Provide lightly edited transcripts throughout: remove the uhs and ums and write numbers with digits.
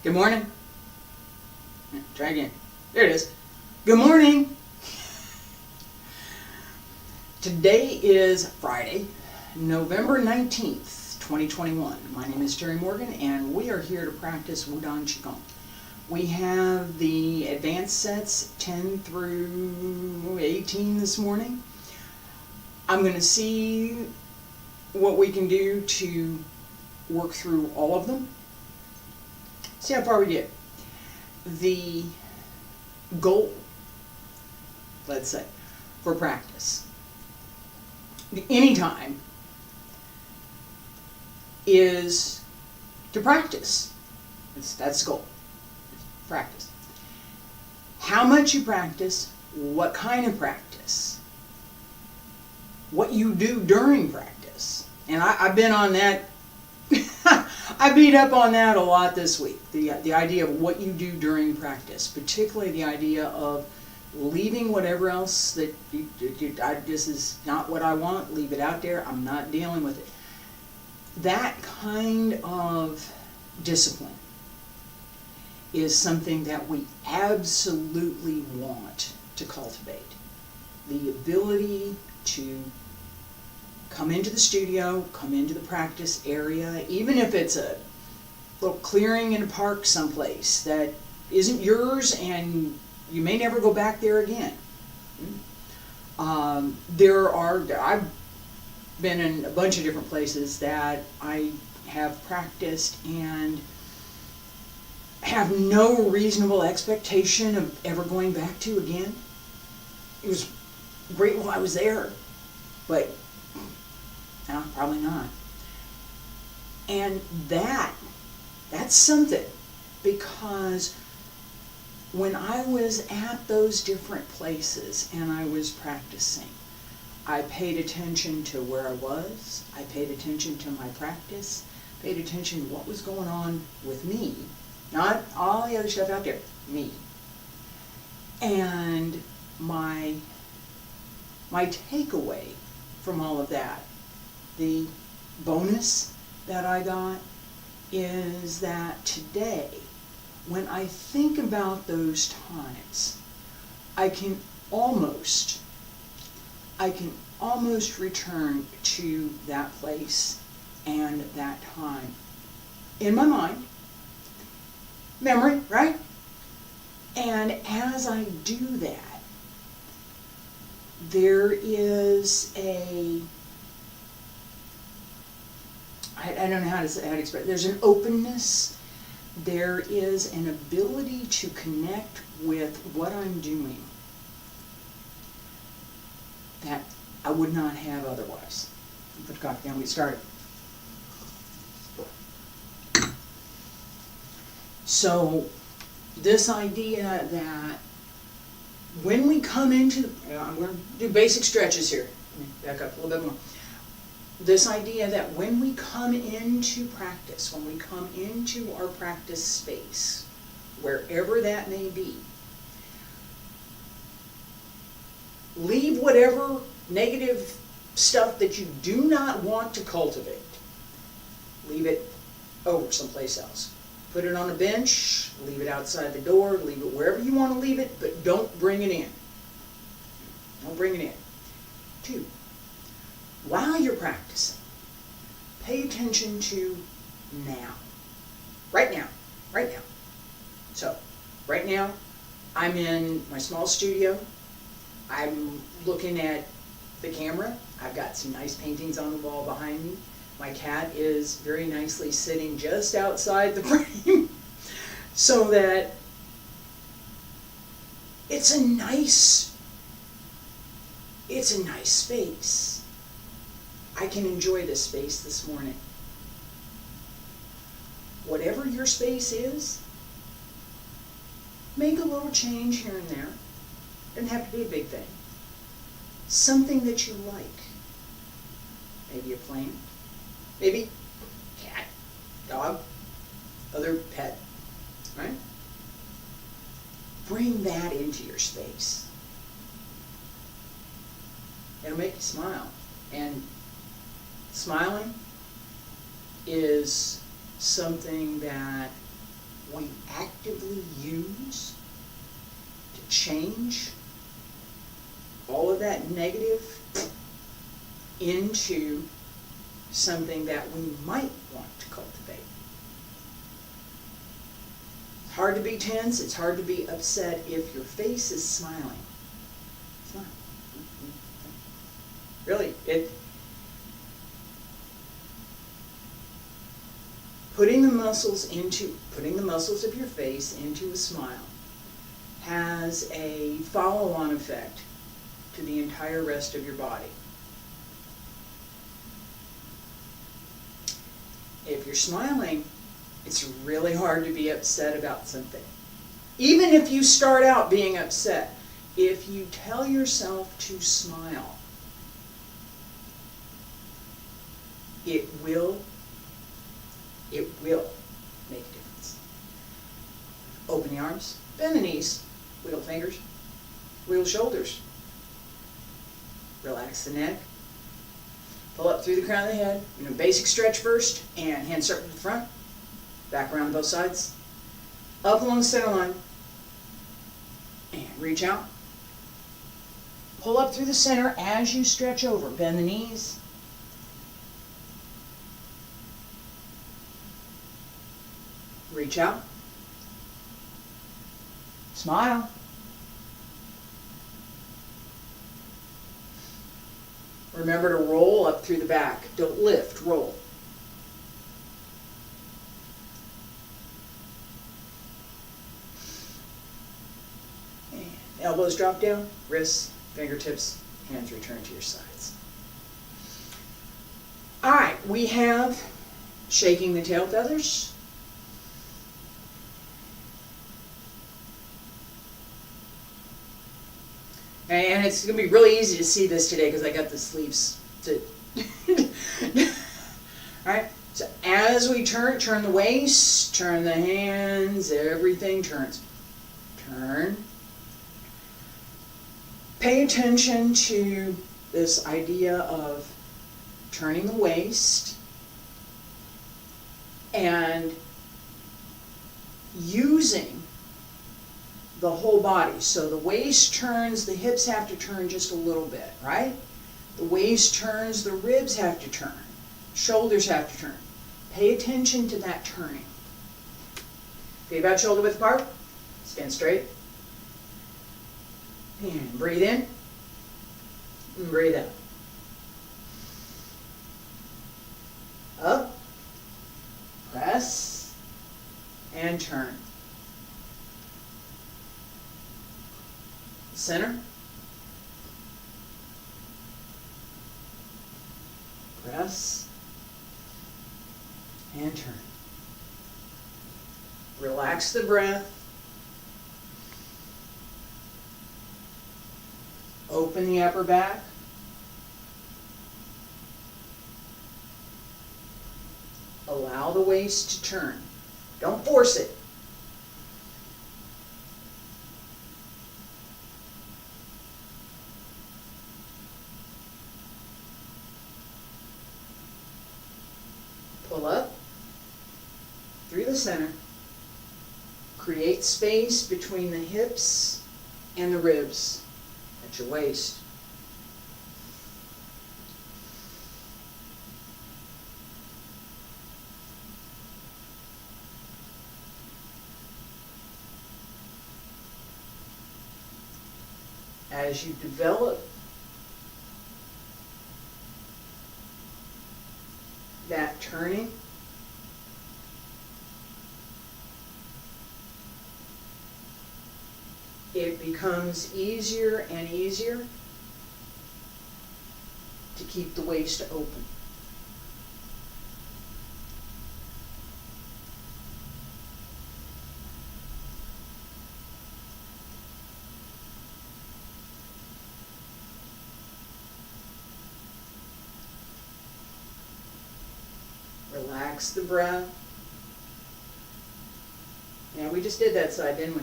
Good morning. Try again. There it is. Good morning. Today is Friday, November 19th, 2021. My name is Terry Morgan, and we are here to practice Wudang Qigong. We have the advanced sets 10 through 18 this morning. I'm going to see what we can do to work through all of them. See how far we get. The goal, let's say, for practice, anytime, is to practice. That's the goal. Practice. How much you practice, what kind of practice, what you do during practice. And I've been on that. I beat up on that a lot this week. The idea of what you do during practice, particularly the idea of leaving whatever else that this is not what I want, leave it out there, I'm not dealing with it. That kind of discipline is something that we absolutely want to cultivate. The ability to come into the studio, come into the practice area, even if it's a little clearing in a park someplace that isn't yours and you may never go back there again. I've been in a bunch of different places that I have practiced and have no reasonable expectation of ever going back to again. It was great while I was there, but no, probably not. And that's something, because when I was at those different places and I was practicing, I paid attention to where I was, I paid attention to my practice, paid attention to what was going on with me, not all the other stuff out there, me. And my takeaway from all of that, the bonus that I got, is that today, when I think about those times, I can almost return to that place and that time in my mind, memory, right? And as I do that, there is I don't know how to express it. There's an openness. There is an ability to connect with what I'm doing that I would not have otherwise. Put the coffee down, we started. So this idea that when we come into, I'm going to do basic stretches here. Let me back up a little bit more. This idea that when we come into practice, when we come into our practice space, wherever that may be, leave whatever negative stuff that you do not want to cultivate. Leave it over someplace else. Put it on a bench, leave it outside the door, leave it wherever you want to leave it, but don't bring it in. Don't bring it in. 2, while you're practicing, pay attention to now. Right now. Right now. So, right now, I'm in my small studio. I'm looking at the camera. I've got some nice paintings on the wall behind me. My cat is very nicely sitting just outside the frame so that it's a nice space. I can enjoy this space this morning. Whatever your space is, make a little change here and there. Doesn't have to be a big thing. Something that you like. Maybe a plant, maybe cat, dog, other pet, right? Bring that into your space. It'll make you smile. And smiling is something that we actively use to change all of that negative into something that we might want to cultivate. It's hard to be tense, it's hard to be upset if your face is smiling. Smile. Really, putting the muscles of your face into a smile has a follow-on effect to the entire rest of your body. If you're smiling, it's really hard to be upset about something. Even if you start out being upset, if you tell yourself to smile, it will make a difference. Open the arms, bend the knees, wiggle the fingers, wiggle the shoulders. Relax the neck. Pull up through the crown of the head. Basic stretch first, and hand circle to the front. Back around both sides. Up along the center line. And reach out. Pull up through the center as you stretch over. Bend the knees. Reach out. Smile. Remember to roll up through the back. Don't lift, roll. And elbows drop down, wrists, fingertips, hands return to your sides. All right, we have shaking the tail feathers. And it's going to be really easy to see this today because I got the sleeves to... Alright, so as we turn the waist, turn the hands, everything turns. Turn. Pay attention to this idea of turning the waist and using the whole body. So the waist turns, the hips have to turn just a little bit, right? The waist turns, the ribs have to turn, shoulders have to turn. Pay attention to that turning. Feet about shoulder width apart, stand straight. And breathe in, and breathe out. Up, press, and turn. Center. Press. And turn. Relax the breath. Open the upper back. Allow the waist to turn. Don't force it. Pull up through the center. Create space between the hips and the ribs at your waist. As you develop that turning, it becomes easier and easier to keep the waist open. Relax the breath. Yeah, we just did that side, didn't we?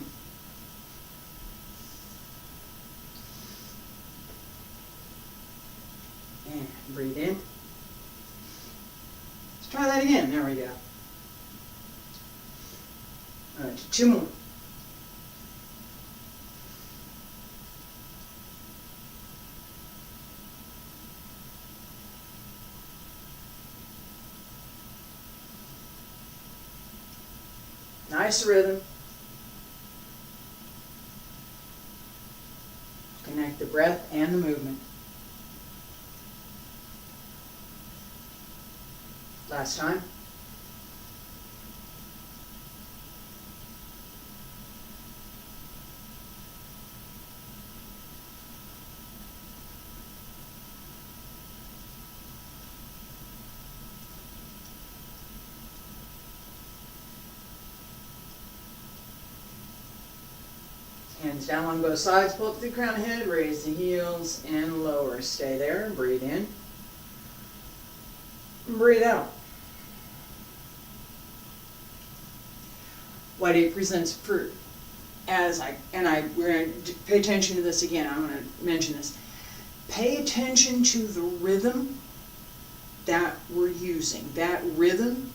And breathe in. Let's try that again. There we go. Two more. Nice rhythm. Connect the breath and the movement. Last time. Hands down on both sides, pull up through the crown of the head, raise the heels and lower. Stay there and breathe in. And breathe out. White Ape presents fruit. We're going to pay attention to this again. I'm going to mention this. Pay attention to the rhythm that we're using. That rhythm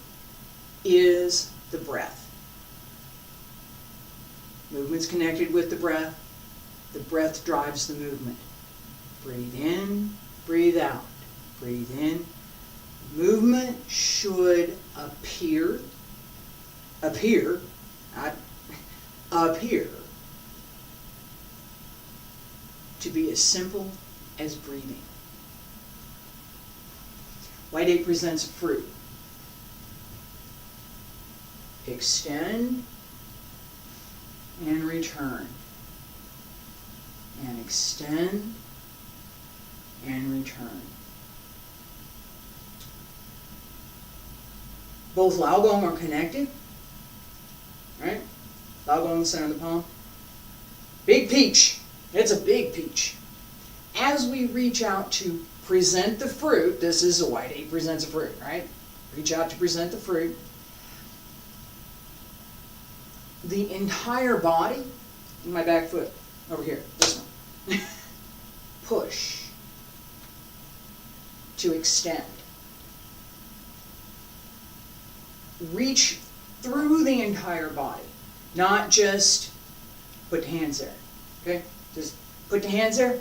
is the breath. Movement's connected with the breath. The breath drives the movement. Breathe in, breathe out. Breathe in. Movement should appear, not appear, to be as simple as breathing. White Ape presents fruit. Extend and return. And extend and return. Both Lao Gong are connected. Right? Lao Gong in the center of the palm. Big peach. It's a big peach. As we reach out to present the fruit, this is a White Ape presents a fruit, right? Reach out to present the fruit. The entire body, my back foot, over here, this one, push to extend. Reach through the entire body, not just put the hands there, okay? Just put the hands there?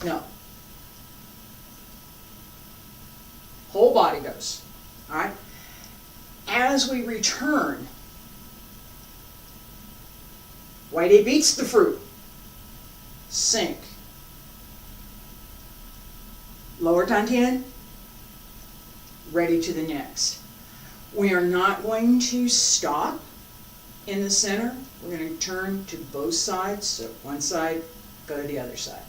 No. Whole body goes, all right? As we return, White Ape eats the fruit. Sink. Lower dantian. Ready to the next. We are not going to stop in the center. We're going to turn to both sides. So one side, go to the other side.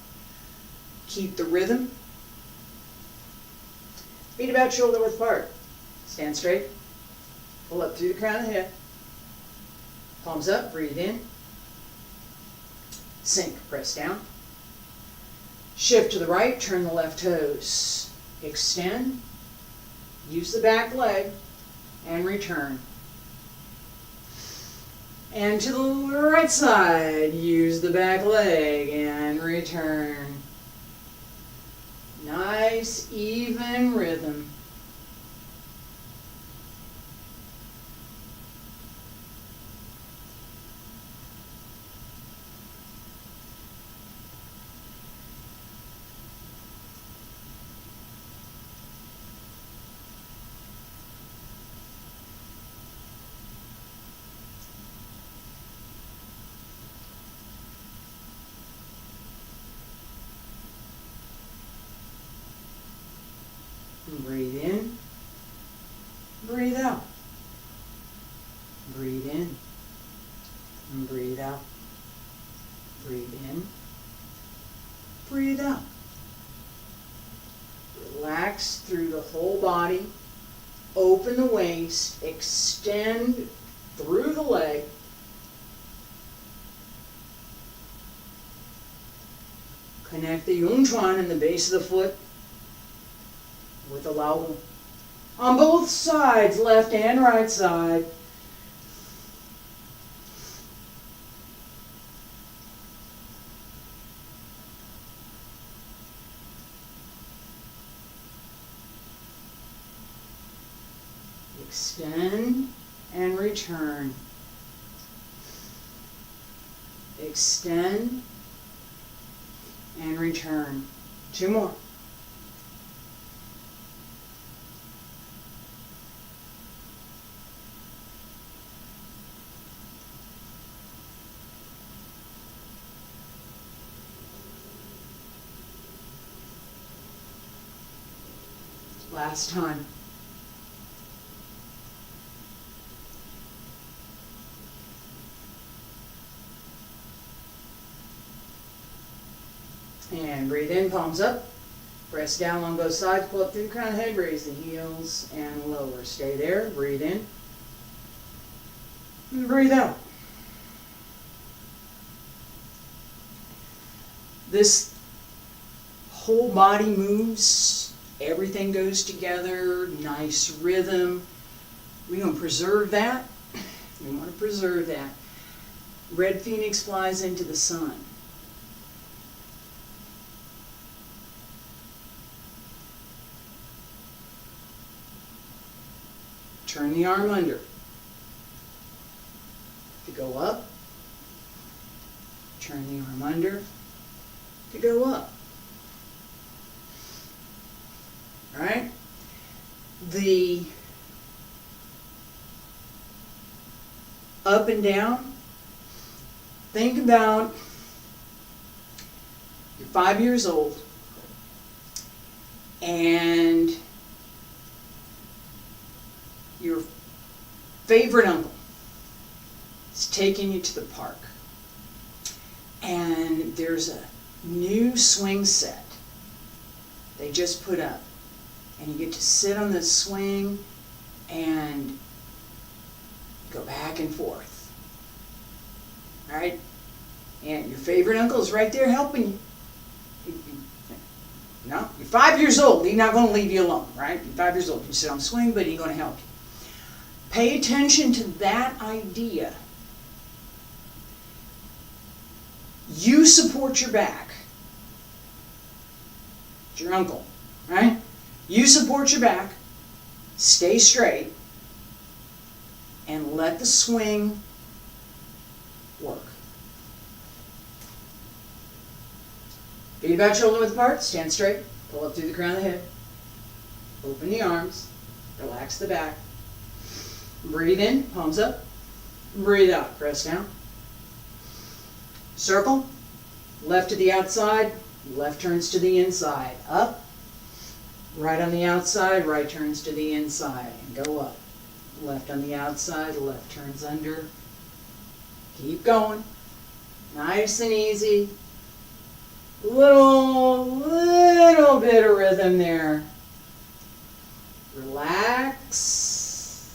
Keep the rhythm. Feet about shoulder width apart. Stand straight. Pull up through the crown of the head. Palms up, breathe in. Sink, press down. Shift to the right, turn the left toes. Extend. Use the back leg and return. And to the right side, use the back leg and return. Nice, even rhythm. Breathe in, breathe out. Breathe in, and breathe out. Breathe in, breathe out. Relax through the whole body. Open the waist, extend through the leg. Connect the Yung Chuan in the base of the foot with the Lao Gong. On both sides, left and right side. Extend and return. Extend and return. 2 more. Last time. And breathe in, palms up. Press down on both sides, pull up through the crown of the head, raise the heels and lower. Stay there, breathe in. And breathe out. This whole body moves, everything goes together, nice rhythm. We're going to preserve that. We want to preserve that. Red Phoenix flies into the sun. Turn the arm under. To go up. Turn the arm under. To go up. All right? The up and down. Think about you're 5 years old and your favorite uncle is taking you to the park. And there's a new swing set they just put up. And you get to sit on the swing and go back and forth. All right? And your favorite uncle is right there helping you. No, you're 5 years old. He's not going to leave you alone, right? You're 5 years old. You sit on the swing, but he's going to help you. Pay attention to that idea. You support your back. It's your uncle, right? You support your back, stay straight, and let the swing work. Feet about shoulder width apart, stand straight, pull up through the crown of the head, open the arms, relax the back, breathe in, palms up, breathe out, press down. Circle, left to the outside, left turns to the inside, up. Right on the outside, right turns to the inside, and go up. Left on the outside, left turns under. Keep going. Nice and easy. Little bit of rhythm there. Relax.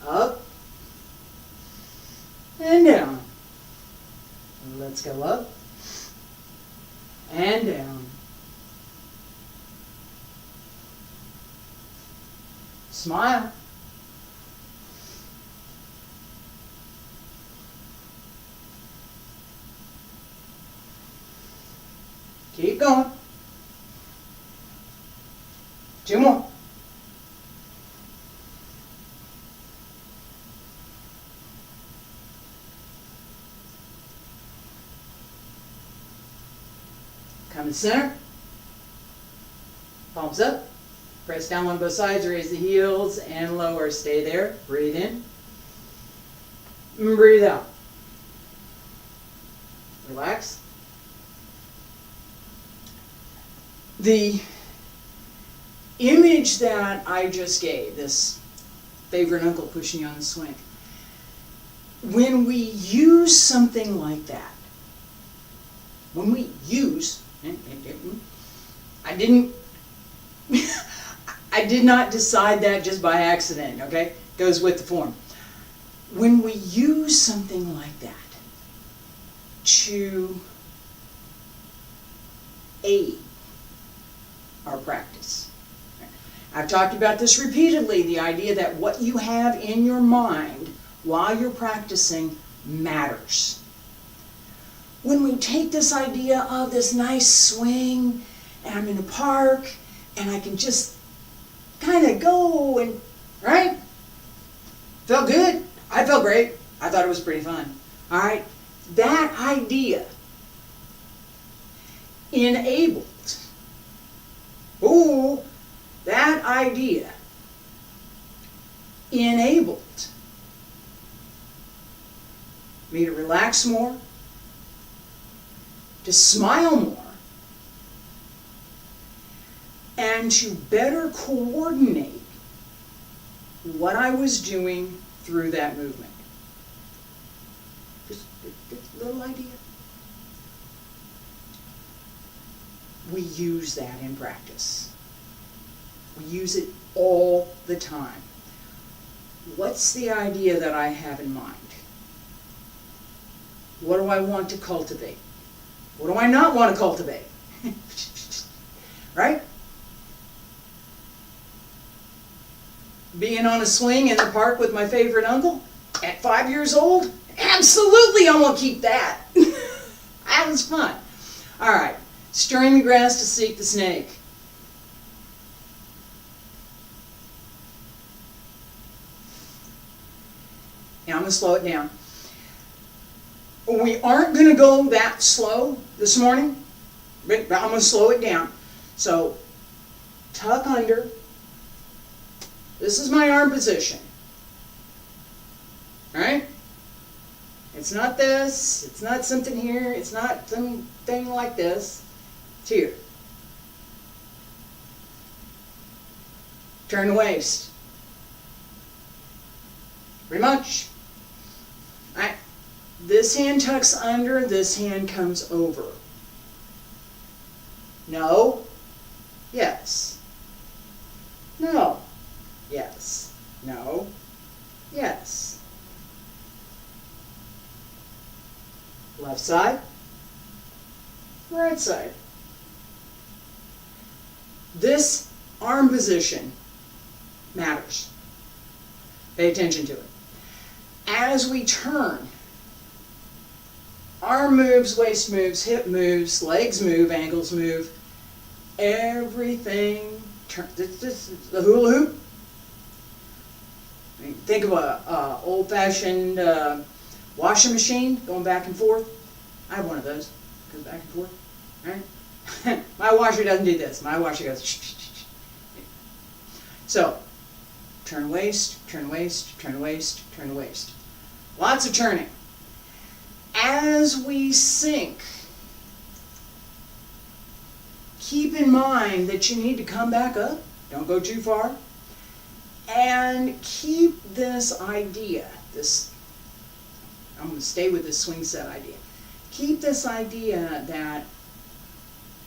Up. And down. Let's go up and down. Smile. Keep going. 2 more. Come to center. Palms up. Press down on both sides, raise the heels and lower. Stay there. Breathe in. And breathe out. Relax. The image that I just gave, this favorite uncle pushing you on the swing, when we use something like that, when we use, I did not decide that just by accident, okay? Goes with the form. When we use something like that to aid our practice. I've talked about this repeatedly, the idea that what you have in your mind while you're practicing matters. When we take this idea of this nice swing, and I'm in a park, and I can just kind of go and, right? Felt good. I felt great. I thought it was pretty fun. All right. That idea enabled, that idea enabled me to relax more, to smile more, and to better coordinate what I was doing through that movement. Just a little idea. We use that in practice. We use it all the time. What's the idea that I have in mind? What do I want to cultivate? What do I not want to cultivate? Right? Being on a swing in the park with my favorite uncle at 5 years old? Absolutely, I want to keep that. That was fun. All right, stirring the grass to seek the snake. Now I'm going to slow it down. We aren't going to go that slow this morning, but I'm going to slow it down. So, tuck under. This is my arm position. Right? It's not this. It's not something here. It's not something like this. It's here. Turn the waist. Pretty much. Right? This hand tucks under. This hand comes over. No. Yes. No. Yes. No. Yes. Left side. Right side. This arm position matters. Pay attention to it. As we turn, arm moves, waist moves, hip moves, legs move, ankles move. Everything turns. This is the hula hoop. Think of a old-fashioned washing machine going back and forth. I have one of those. Goes back and forth. Right? My washer doesn't do this. My washer goes. So, turn waist, turn waist, turn waist, turn waist. Lots of turning. As we sink, keep in mind that you need to come back up. Don't go too far. And keep this idea, I'm going to stay with this swing set idea. Keep this idea that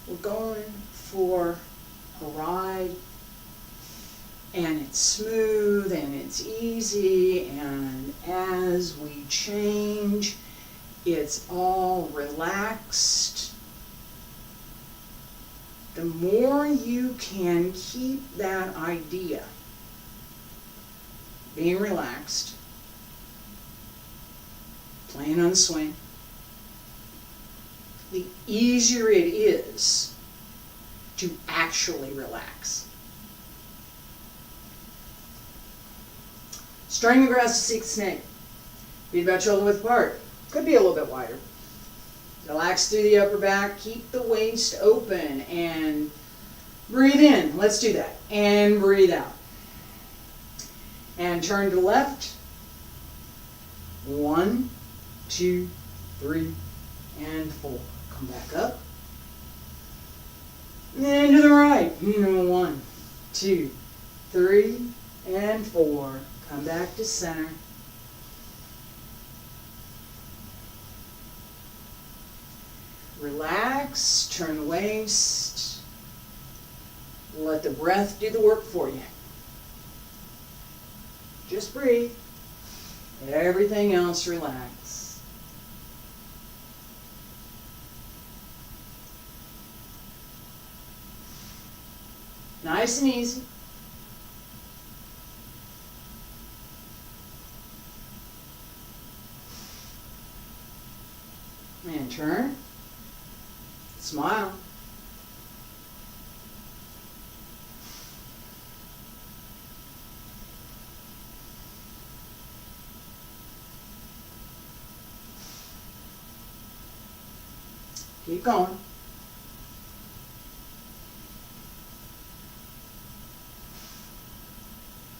we're going for a ride, and it's smooth, and it's easy, and as we change, it's all relaxed. The more you can keep that idea being relaxed, playing on the swing, the easier it is to actually relax. Stirring the grass to seek the snake. Feet about shoulder width apart. Could be a little bit wider. Relax through the upper back. Keep the waist open and breathe in. Let's do that. And breathe out. And turn to the left. 1, 2, 3, and 4. Come back up. And then to the right. 1, 2, 3, and 4. Come back to center. Relax. Turn the waist. Let the breath do the work for you. Just breathe. Everything else relax. Nice and easy. And turn. Smile. Keep going.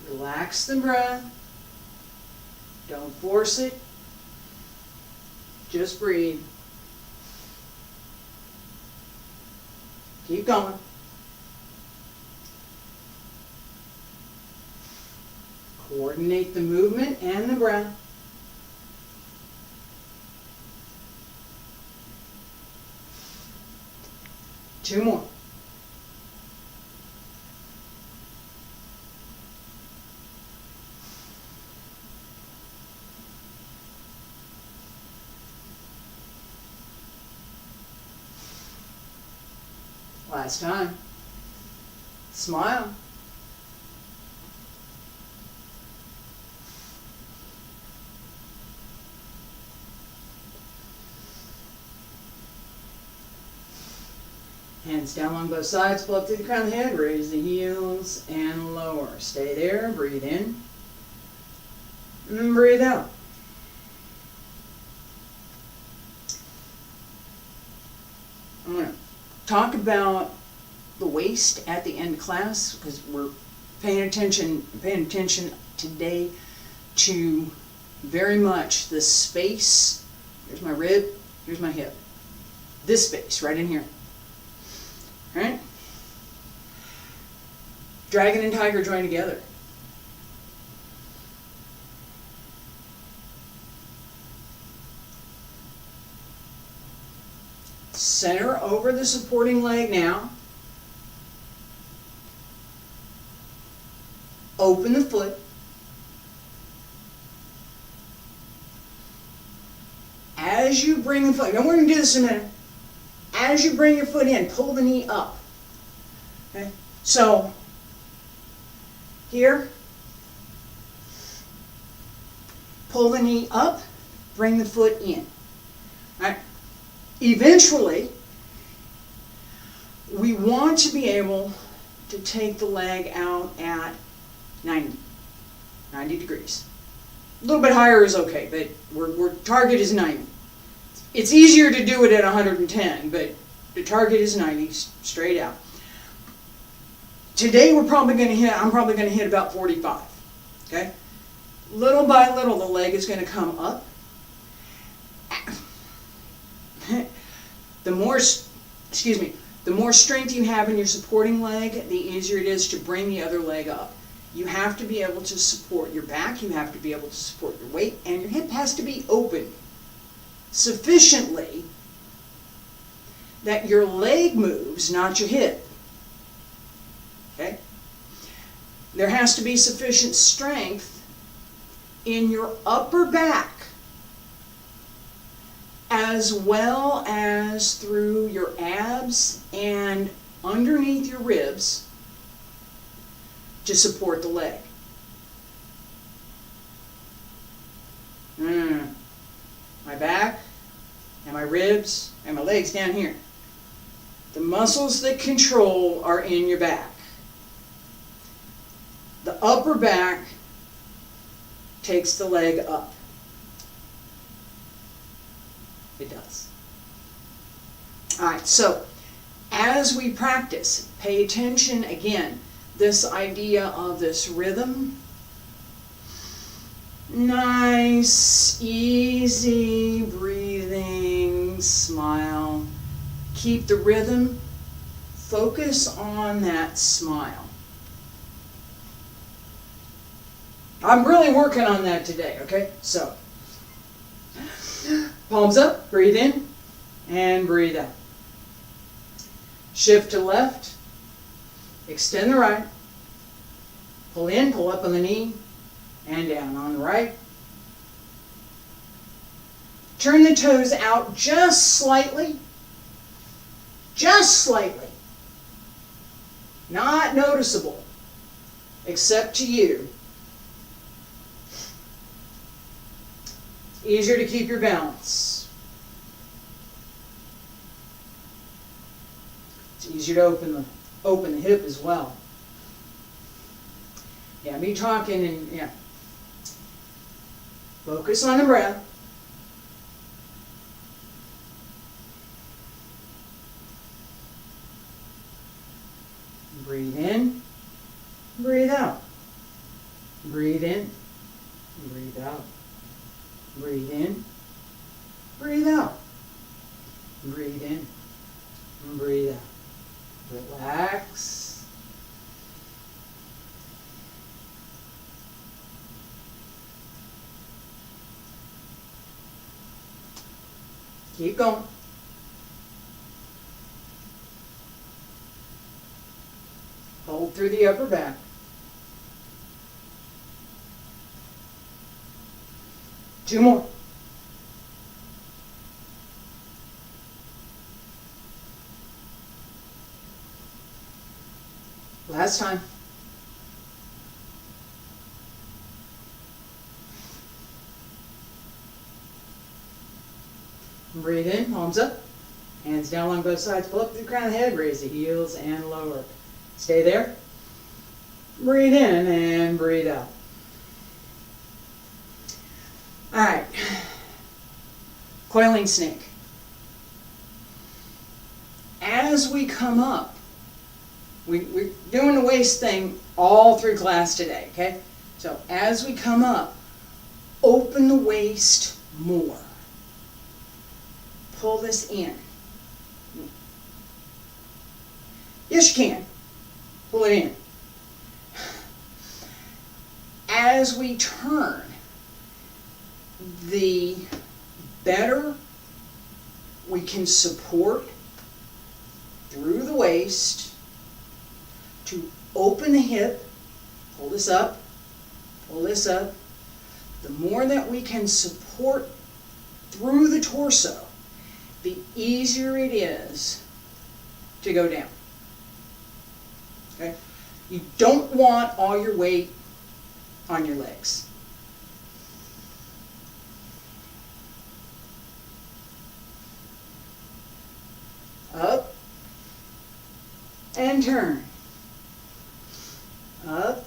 Relax the breath. Don't force it. Just breathe. Keep going. Coordinate the movement and the breath. Two more. Last time. Smile. Hands down along both sides, pull up through the crown of the head, raise the heels and lower. Stay there, breathe in, and breathe out. I'm going to talk about the waist at the end of class because we're paying attention today to very much the space. Here's my rib, here's my hip. This space right in here. Right? Dragon and tiger join together. Center over the supporting leg now. Open the foot. As you bring the foot, now we're going to do this in a minute. As you bring your foot in, pull the knee up. Okay? So, here, pull the knee up, bring the foot in. All right? Eventually, we want to be able to take the leg out at 90 degrees. A little bit higher is okay, but our target is 90. It's easier to do it at 110, but the target is 90, straight out. Today I'm probably going to hit about 45, okay? Little by little, the leg is going to come up. The more strength you have in your supporting leg, the easier it is to bring the other leg up. You have to be able to support your back, you have to be able to support your weight, and your hip has to be open sufficiently that your leg moves, not your hip. Okay? There has to be sufficient strength in your upper back as well as through your abs and underneath your ribs to support the leg. My back and my ribs and my legs down here. The muscles that control are in your back. The upper back takes the leg up. It does. All right, so as we practice, pay attention again. This idea of this rhythm. Nice, easy breathing, smile. Keep the rhythm. Focus on that smile. I'm really working on that today, okay? So, palms up, breathe in, and breathe out. Shift to left, extend the right, pull in, pull up on the knee, and down on the right. Turn the toes out just slightly. Just slightly. Not noticeable, except to you. It's easier to keep your balance. It's easier to open the hip as well. Yeah, me talking and yeah. Focus on the breath. Breathe in, breathe out. Breathe in, breathe out. Breathe in, breathe out. Breathe in, breathe out. Relax. Keep going. Hold through the upper back. Two more. Last time. Breathe in, palms up, hands down along both sides, pull up through the crown of the head, raise the heels and lower. Stay there. Breathe in and breathe out. All right. Coiling snake. As we come up, we're doing the waist thing all through class today, okay? So as we come up, open the waist more. Pull this in. Yes, you can. Pull it in. As we turn, the better we can support through the waist to open the hip, pull this up, pull this up. The more that we can support through the torso, the easier it is to go down. Okay? You don't want all your weight on your legs. Up and turn. Up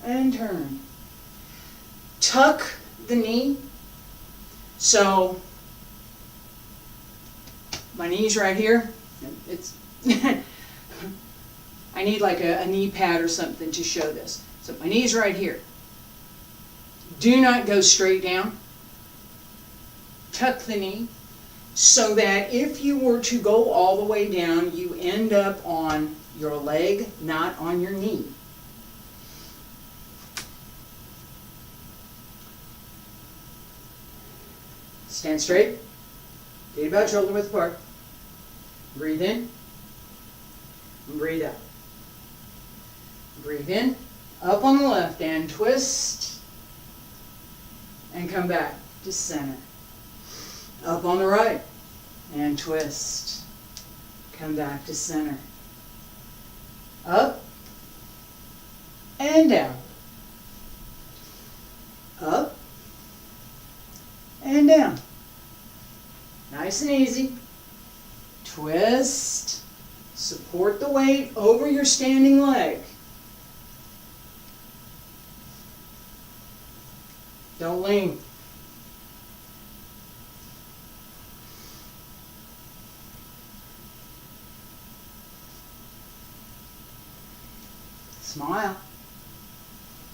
and turn. Tuck the knee. So my knee's right here. It's I need like a knee pad or something to show this. So my knee's right here. Do not go straight down. Tuck the knee so that if you were to go all the way down, you end up on your leg, not on your knee. Stand straight. Feet about shoulder width apart. Breathe in. Breathe out. Breathe in. Up on the left and twist. And come back to center. Up on the right and twist. Come back to center. Up and down. Up and down. Nice and easy. Twist. Support the weight over your standing leg. Don't lean. Smile.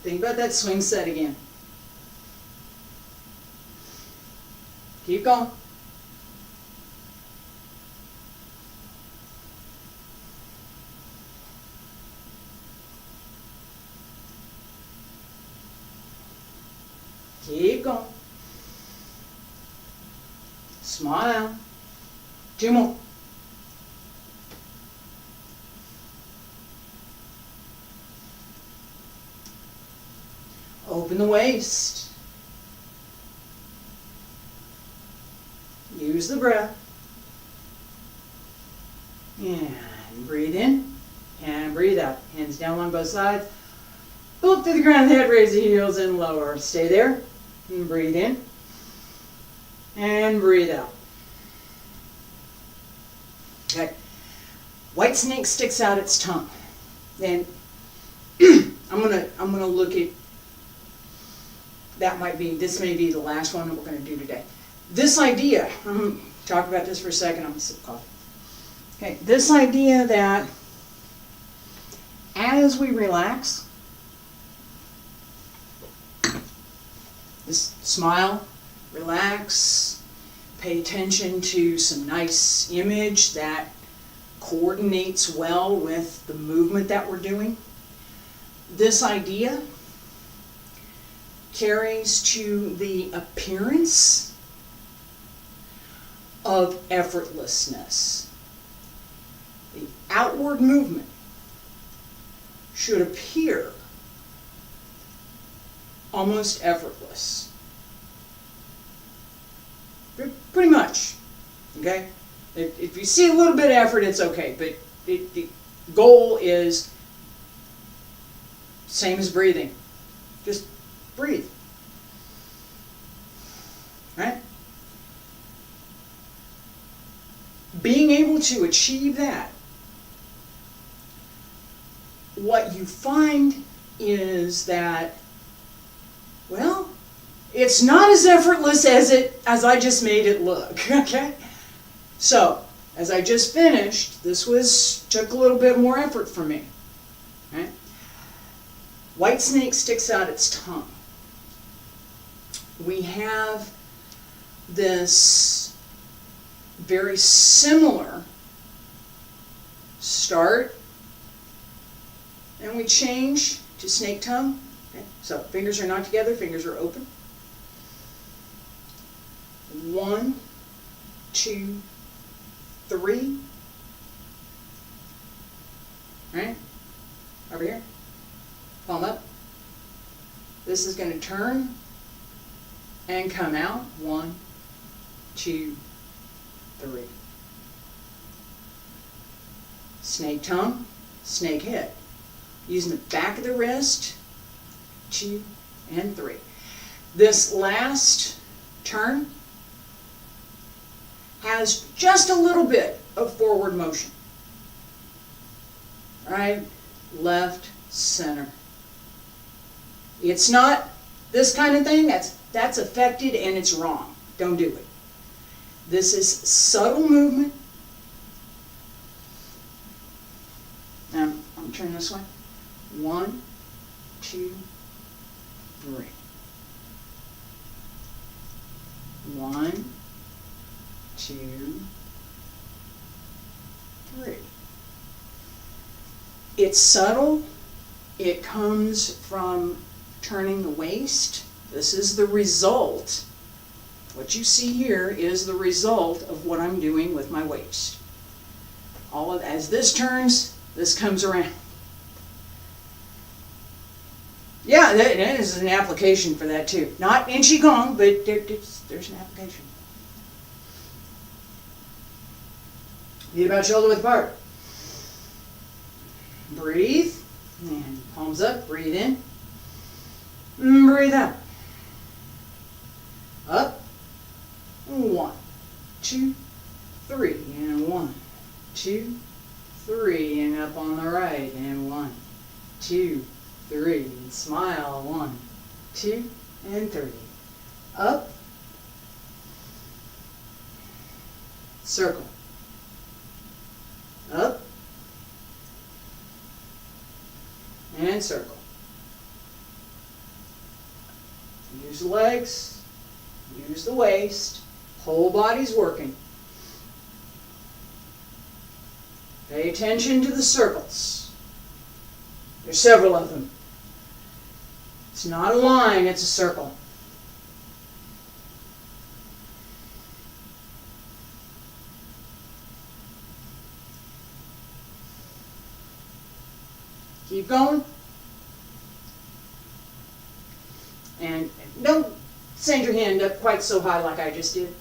Think about that swing set again. Keep going. Keep going. Smile. Two more. Open the waist. Use the breath. And breathe in and breathe out. Hands down along both sides. Pull up through the crown of the head, raise the heels and lower. Stay there. And breathe in. And breathe out. Okay. White snake sticks out its tongue. And I'm gonna look at this may be the last one that we're going to do today. This idea, I'm going to talk about this for a second, I'm going to sip coffee. Okay, this idea that as we relax, just smile, relax, pay attention to some nice image that coordinates well with the movement that we're doing. This idea carries to the appearance of effortlessness. The outward movement should appear almost effortless. Pretty much, okay? If you see a little bit of effort, it's okay, but the goal is same as breathing. Just breathe. Right? Being able to achieve that, what you find is that, well, it's not as effortless as I just made it look, okay? So, as I just finished, this took a little bit more effort for me. Right? White snake sticks out its tongue. We have this very similar start, and we change to snake tongue. Okay? So fingers are not together, fingers are open. 1, 2, 3. Right? Over here. Palm up. This is going to turn and come out. 1, 2, 3. Snake tongue, snake head. Using the back of the wrist, 2 and 3. This last turn has just a little bit of forward motion. Right, left, center. It's not this kind of thing that's affected and it's wrong. Don't do it. This is subtle movement. Now, I'm going to turn this way. 1, 2, 3. 1, 2, 3. It's subtle. It comes from turning the waist. This is the result. What you see here is the result of what I'm doing with my waist. As this turns, this comes around. Yeah, there is an application for that too. Not in Qigong, but there's an application. Feet about shoulder width apart. Breathe. And palms up. Breathe in. Breathe out. Up. 1, 2, 3. And 1, 2, 3. And up on the right. And 1, 2, 3. And smile. 1, 2, and 3. Up. Circle. Up. And circle. Use the legs. Use the waist. Whole body's working. Pay attention to the circles. There's several of them. It's not a line, it's a circle. Keep going. And don't send your hand up quite so high like I just did.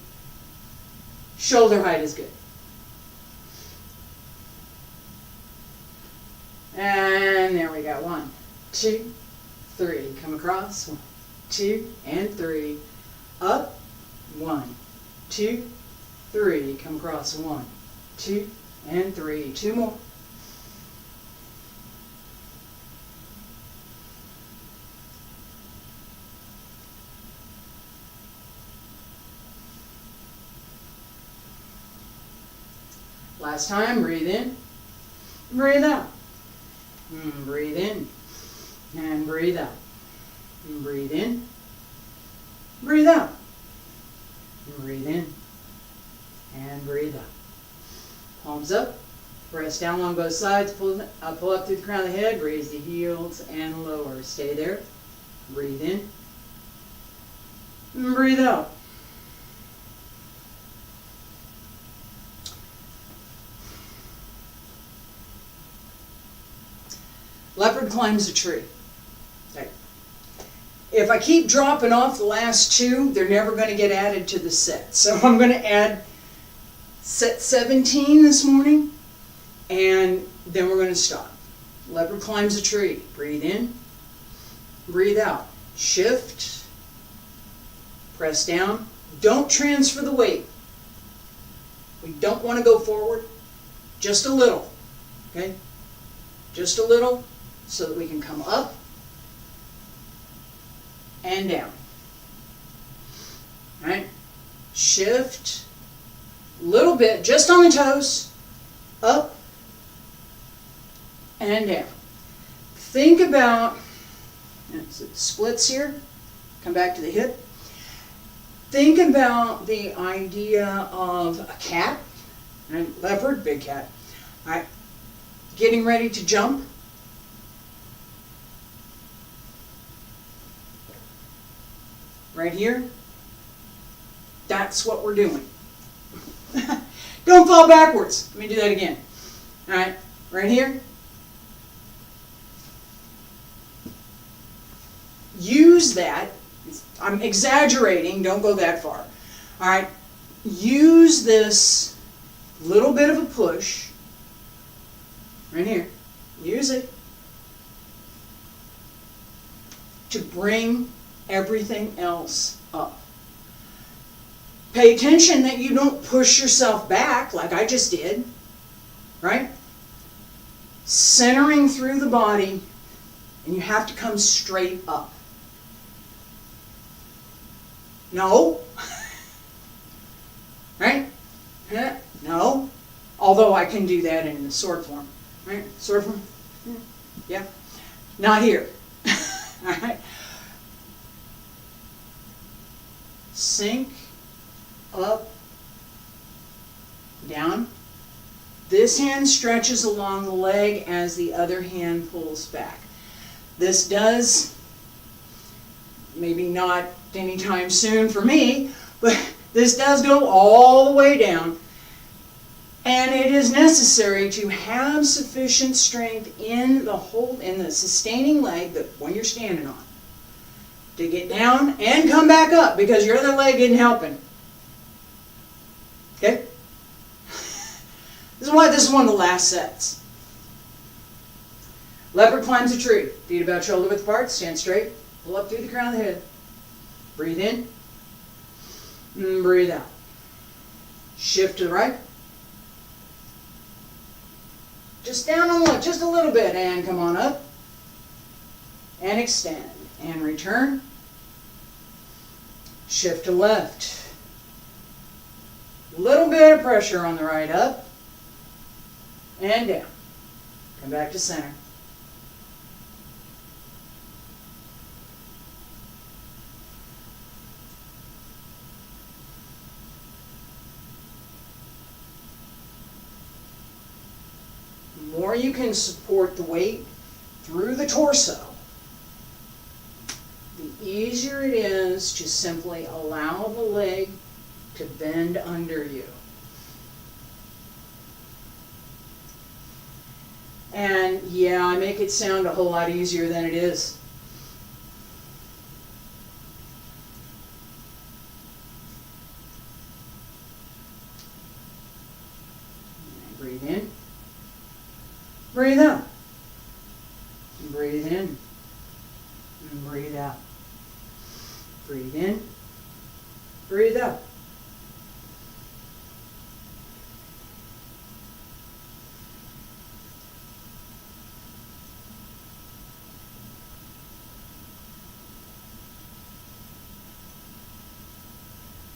Shoulder height is good. And there we go. 1, 2, 3. Come across. 1, 2, and 3. Up. 1, 2, 3. Come across. 1, 2, and 3. 2 more. Last time, breathe in, breathe out. Breathe in and breathe out. Breathe in, breathe out. Breathe in and breathe out. Palms up, press down along both sides, pull up through the crown of the head, raise the heels and lower. Stay there. Breathe in, breathe out. Leopard climbs a tree. Okay. If I keep dropping off the last two, they're never going to get added to the set. So I'm going to add set 17 this morning, and then we're going to stop. Leopard climbs a tree. Breathe in, breathe out. Shift, press down. Don't transfer the weight. We don't want to go forward. Just a little. Okay? Just a little, so that we can come up and down. All right? Shift, little bit, just on the toes, up and down. Think about, splits here, come back to the hip. Think about the idea of a cat, right? Leopard, big cat. All right? Getting ready to jump. Right here. That's what we're doing. Don't fall backwards. Let me do that again. All right, right here. Use that. I'm exaggerating. Don't go that far. All right. Use this little bit of a push. Right here. Use it to bring everything else up. Pay attention that you don't push yourself back like I just did. Right? Centering through the body, and you have to come straight up. No. Right? No. Although I can do that in the sword form. Right? Sword form? Yeah. Not here. All right. Sink, up, down. This hand stretches along the leg as the other hand pulls back. This does, maybe not anytime soon for me, but this does go all the way down. And it is necessary to have sufficient strength in the sustaining leg that when you're standing on, to get down and come back up because your other leg isn't helping. Okay? This is one of the last sets. Leopard climbs a tree. Feet about shoulder width apart. Stand straight. Pull up through the crown of the head. Breathe in. And breathe out. Shift to the right. Just down on one, just a little bit, and come on up. And extend. And return. Shift to left. Little bit of pressure on the right, up. And down. Come back to center. The more you can support the weight through the torso, the easier it is to simply allow the leg to bend under you. And yeah, I make it sound a whole lot easier than it is. Breathe in. Breathe out. Breathe in. And breathe out. Breathe in. Breathe out.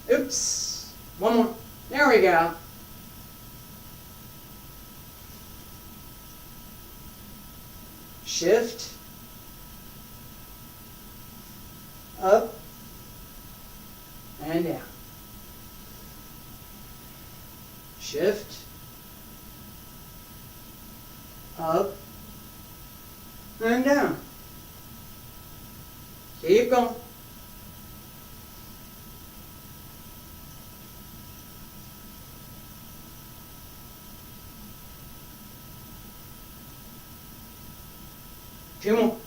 Oops. One more. There we go. shift, up, and down. Shift, up, and down. Keep going. Two more.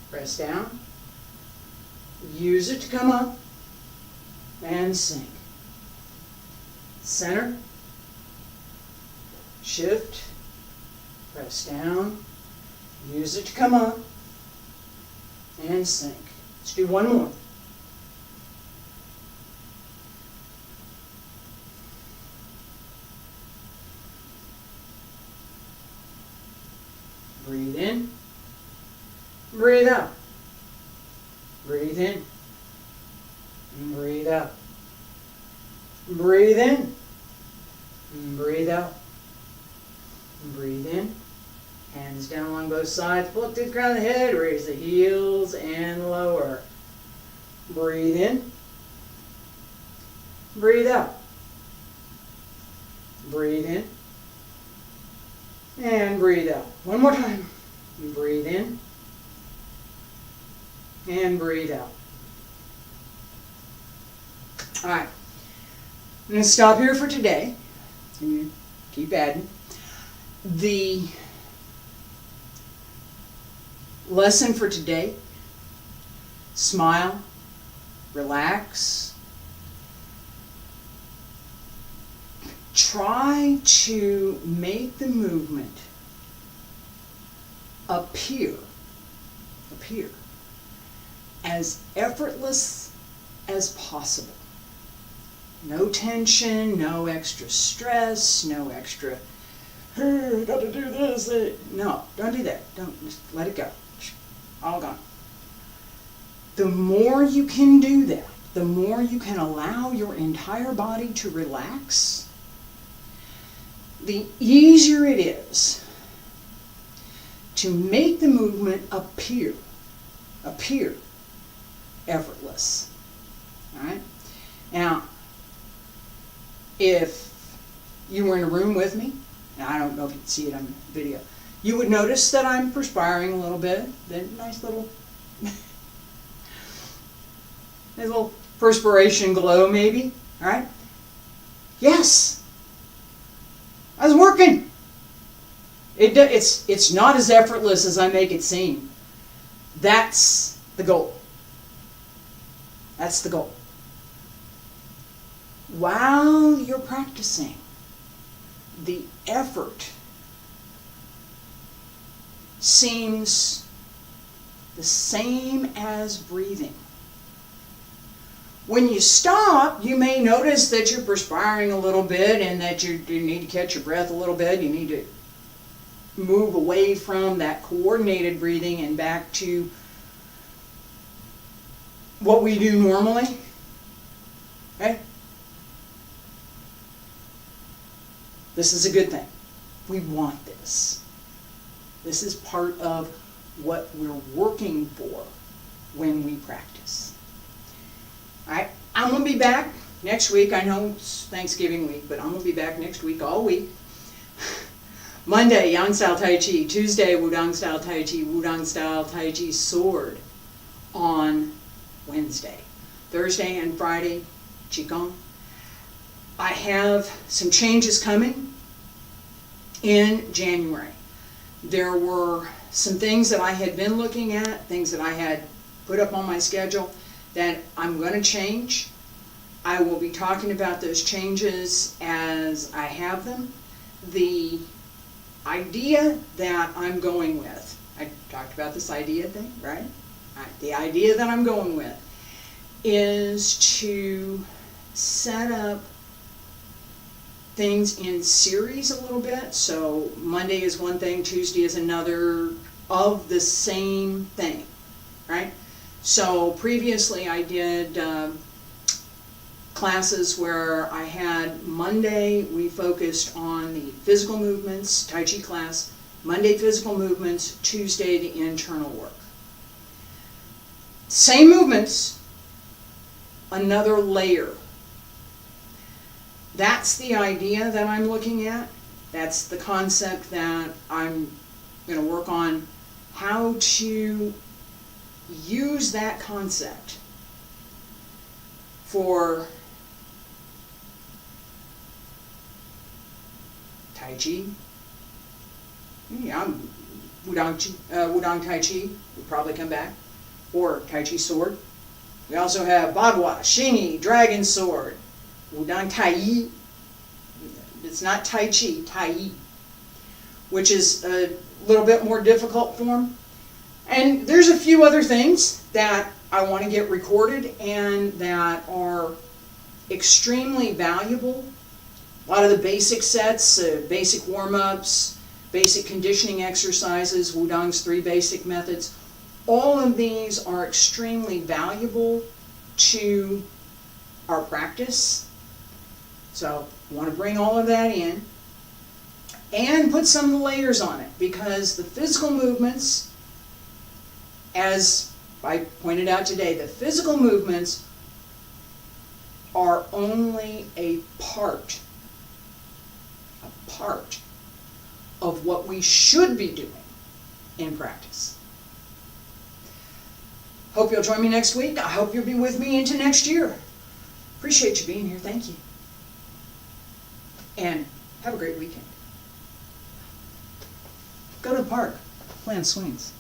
Press down. Use it to come up and sink. Center. Shift. Press down. Use it to come up and sink. Let's do one more. Breathe in. Breathe out. Breathe in. And breathe out. Breathe in. And breathe out. And breathe in. Hands down along both sides. Pull up to the crown of the head. Raise the heels and lower. Breathe in. Breathe out. Breathe in. And breathe out. One more time. Breathe in. And breathe out. All right. I'm going to stop here for today. Keep adding. The lesson for today: smile, relax. Try to make the movement appear as effortless as possible. No tension, no extra stress, no extra, hey, I gotta do this. No, don't do that. Don't, just let it go. All gone. The more you can do that, the more you can allow your entire body to relax, the easier it is to make the movement appear effortless. All right? Now, if you were in a room with me, and I don't know if you can see it on the video, you would notice that I'm perspiring a little bit. That nice little perspiration glow, maybe. All right? Yes, I was working. It's not as effortless as I make it seem. That's the goal. That's the goal. While you're practicing, the effort seems the same as breathing. When you stop, you may notice that you're perspiring a little bit and that you need to catch your breath a little bit. You need to move away from that coordinated breathing and back to what we do normally. Okay? This is a good thing. We want this. This is part of what we're working for when we practice. All right, I'm going to be back next week. I know it's Thanksgiving week, but I'm going to be back next week, all week. Monday, Yang Style Tai Chi. Tuesday, Wudang Style Tai Chi. Wudang Style Tai Chi Sword on Wednesday. Thursday and Friday, Qigong. I have some changes coming in January. There were some things that I had been looking at, things that I had put up on my schedule that I'm going to change. I will be talking about those changes as I have them. The idea that I'm going with, I talked about this idea thing, right? The idea that I'm going with is to set up things in series a little bit. So Monday is one thing, Tuesday is another of the same thing, right? So previously I did classes where I had Monday, we focused on the physical movements, Tai Chi class, Monday physical movements, Tuesday the internal work. Same movements, another layer. That's the idea that I'm looking at. That's the concept that I'm going to work on, how to use that concept for Tai Chi. Yeah, Wudang Tai Chi would probably come back, or Tai Chi sword. We also have Bagua, Xingyi, Dragon Sword, Wudang Tai Yi. It's not Tai Chi, Tai Yi, which is a little bit more difficult form. And there's a few other things that I want to get recorded and that are extremely valuable. A lot of the basic sets, basic warm-ups, basic conditioning exercises, Wudang's 3 basic methods. All of these are extremely valuable to our practice. So I want to bring all of that in and put some of the layers on it, because the physical movements, as I pointed out today, the physical movements are only a part of what we should be doing in practice. Hope you'll join me next week. I hope you'll be with me into next year. Appreciate you being here. Thank you. And have a great weekend. Go to the park. Play on swings.